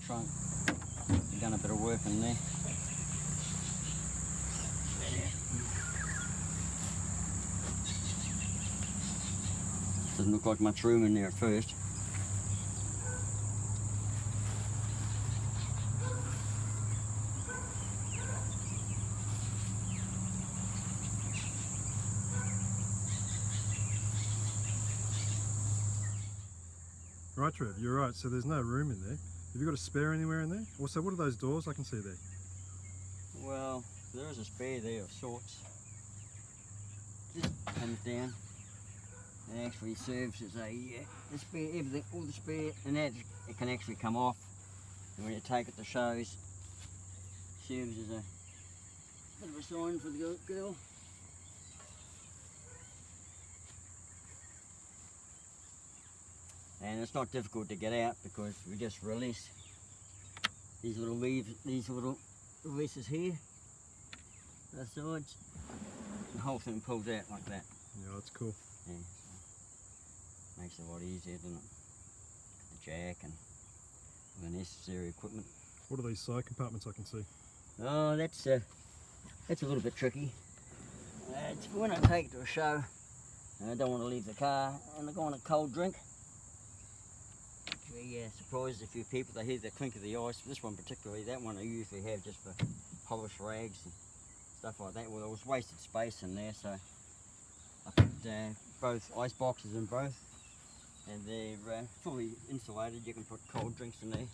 trunk. We've done a bit of work in there. Doesn't look like much room in there at first. Right, Trev, you're right. So there's no room in there. Have you got a spare anywhere in there? Also, what are those doors I can see there? Well, there is a spare there of sorts. Just comes down and actually serves as a the spare, everything, all the spare, and that it can actually come off. And when you take it to shows, serves as a bit of a sign for the girl. And it's not difficult to get out because we just release these little releases here, the sides. The whole thing pulls out like that. Yeah, that's cool. Yeah, so makes it a lot easier, doesn't it? The jack and the necessary equipment. What are these side compartments I can see? Oh, that's a little bit tricky. It's when I take it to a show and I don't want to leave the car and I go on a cold drink. Yeah, surprised a few people, they hear the clink of the ice. This one particularly, that one I usually have just for polish rags and stuff like that. Well, there was wasted space in there, so I put both ice boxes in both, and they're fully insulated. You can put cold drinks in there.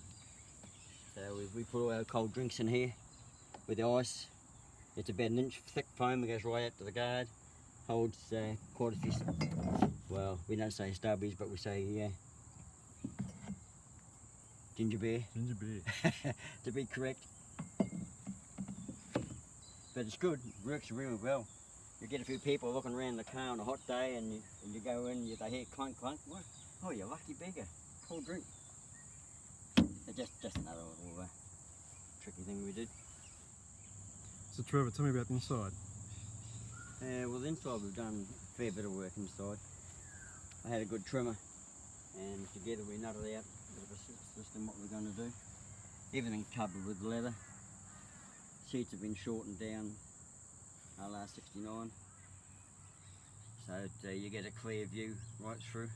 So we put all our cold drinks in here with the ice. It's about an inch thick foam that goes right out to the guard. Holds quite a few, well, we don't say stubbies, but we say ginger beer. Ginger beer. To be correct. But it's good, it works really well. You get a few people looking around the car on a hot day and you go in, they hear clunk clunk. What? Oh, you lucky beggar. Cold drink. It's just another little tricky thing we did. So Trevor, tell me about the inside. Well, the inside we've done a fair bit of work inside. I had a good trimmer and together we nutted out a bit of a system what we're going to do. Everything covered with leather. Seats have been shortened down a la 69, so you get a clear view right through.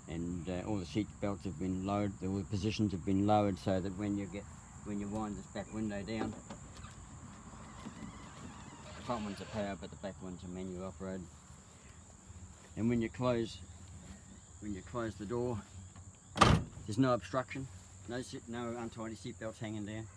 And all the seat belts have been lowered, all the positions have been lowered so that when you wind this back window down, the front ones are power but the back ones are manual operated. And when you close the door, there's no obstruction, no untidy seat belts hanging down.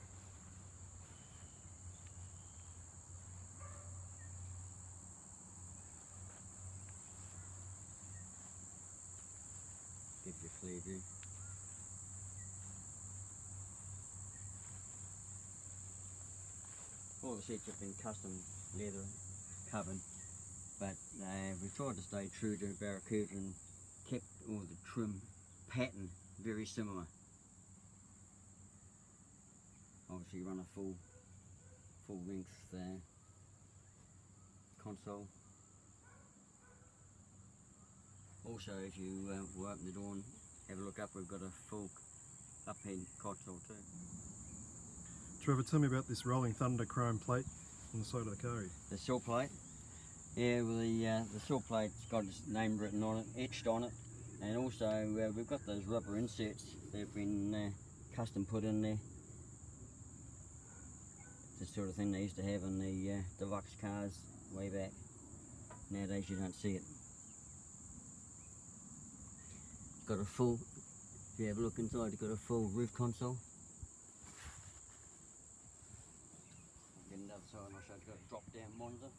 Gives you a clear view. All the seats have been custom leather covered, but we've tried to stay true to Barracuda and kept all the trim pattern very similar. Obviously you run a full length console. Also, if you will open the door and have a look up, we've got a full up-head console too. Trevor, tell me about this Rolling Thunder chrome plate on the side of the car here. The sill plate. Yeah, well the sill plate's got its name written on it, etched on it, and also we've got those rubber inserts. They've been custom put in there. It's the sort of thing they used to have in the deluxe cars way back. Nowadays you don't see it. It's got a full, if you have a look inside, it's got a full roof console. I'll get another side and I'll show you, it's got a drop down monitor.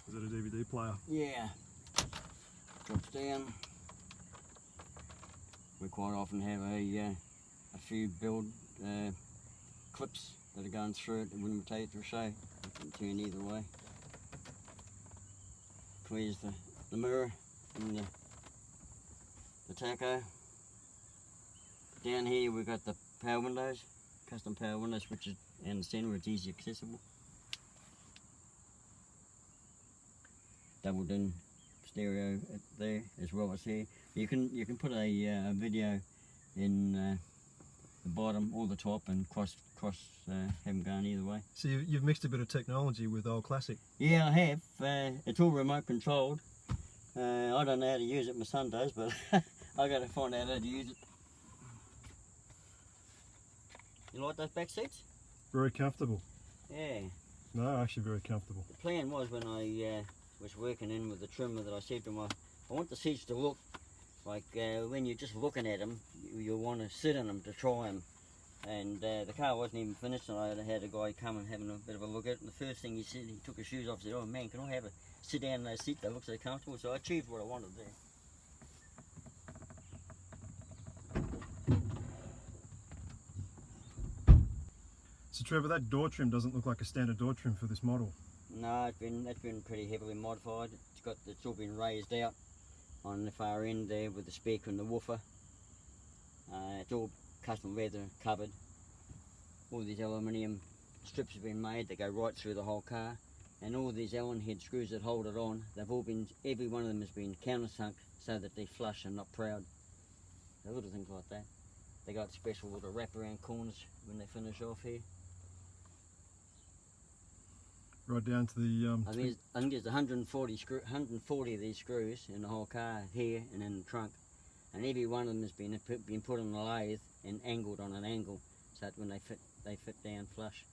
Is it a DVD player? Yeah. Drops down. We quite often have a few build clips that are going through it that wouldn't take it to a show. You can turn either way. Clears the mirror and the tacho. Down here we've got the power windows, custom power window switches in the centre, it's easy accessible. double din stereo there as well as here. You can put a video in the bottom or the top and cross have them going either way. So you've mixed a bit of technology with old classic. Yeah, I have. It's all remote controlled. I don't know how to use it. My son does, but I got to find out how to use it. You like those back seats? Very comfortable. Yeah. No, actually very comfortable. The plan was when I was working in with the trimmer that I said to him, I want the seats to look like when you're just looking at them, you'll want to sit in them to try them. And the car wasn't even finished, and I had a guy come and having a bit of a look at it. And the first thing he said, he took his shoes off and said, "Oh man, can I have a sit down in those seats? They look so comfortable." So I achieved what I wanted there. So Trevor, that door trim doesn't look like a standard door trim for this model. No, that's been pretty heavily modified. It's all been raised out on the far end there with the spec and the woofer. It's all custom leather covered. All these aluminium strips have been made that go right through the whole car, and all these Allen head screws that hold it on, every one of them has been countersunk so that they're flush and not proud. So little things like that. They got special little wraparound corners when they finish off here. Right down to the I think there's 140 of these screws in the whole car here and in the trunk, and every one of them has been put on a lathe and angled on an angle, so that when they fit down flush.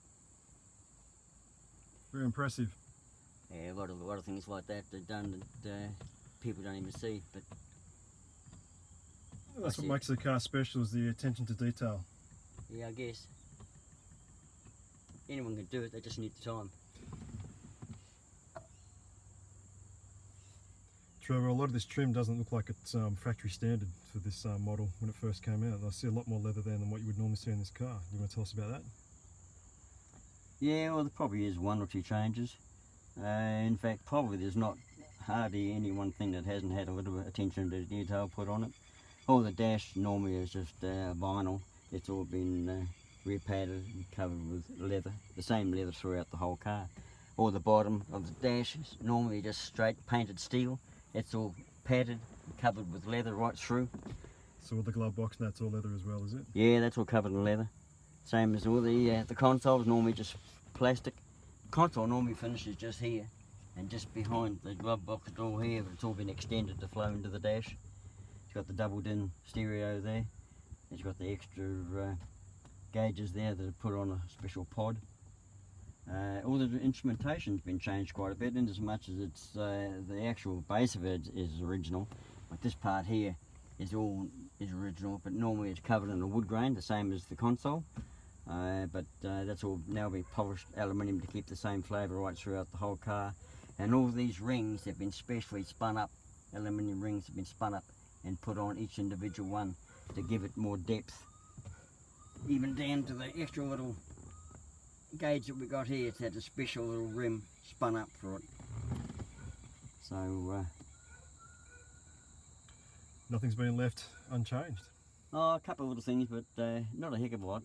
very impressive. Yeah, a lot of things like that are done that people don't even see, but That's what makes the car special, is the attention to detail. yeah, I guess anyone can do it. They just need the time. Trevor, a lot of this trim doesn't look like it's factory standard for this model when it first came out. I see a lot more leather there than what you would normally see in this car. You want to tell us about that? Yeah, well, there probably is one or two changes. In fact, probably there's not hardly any one thing that hasn't had a little bit of attention to detail put on it. All the dash normally is just vinyl. It's all been repadded and covered with leather, the same leather throughout the whole car. All the bottom of the dash is normally just straight painted steel. It's all padded, covered with leather right through. So all the glove box nuts all leather as well, is it? Yeah, that's all covered in leather. Same as all the console is normally just plastic. Console normally finishes just here and just behind the glove box door here, but it's all been extended to flow into the dash. It's got the double din stereo there. It's got the extra gauges there that are put on a special pod. All the instrumentation's been changed quite a bit, in as much as it's the actual base of it is original. Like this part here is original, but normally it's covered in a wood grain, the same as the console. But that's all now been polished aluminium to keep the same flavour right throughout the whole car. And all these rings have been specially spun up. Aluminium rings have been spun up and put on each individual one to give it more depth. Even down to the extra little gauge that we got here, it's had a special little rim spun up for it. So Nothing's been left unchanged. oh, a couple of little things, but not a heck of a lot.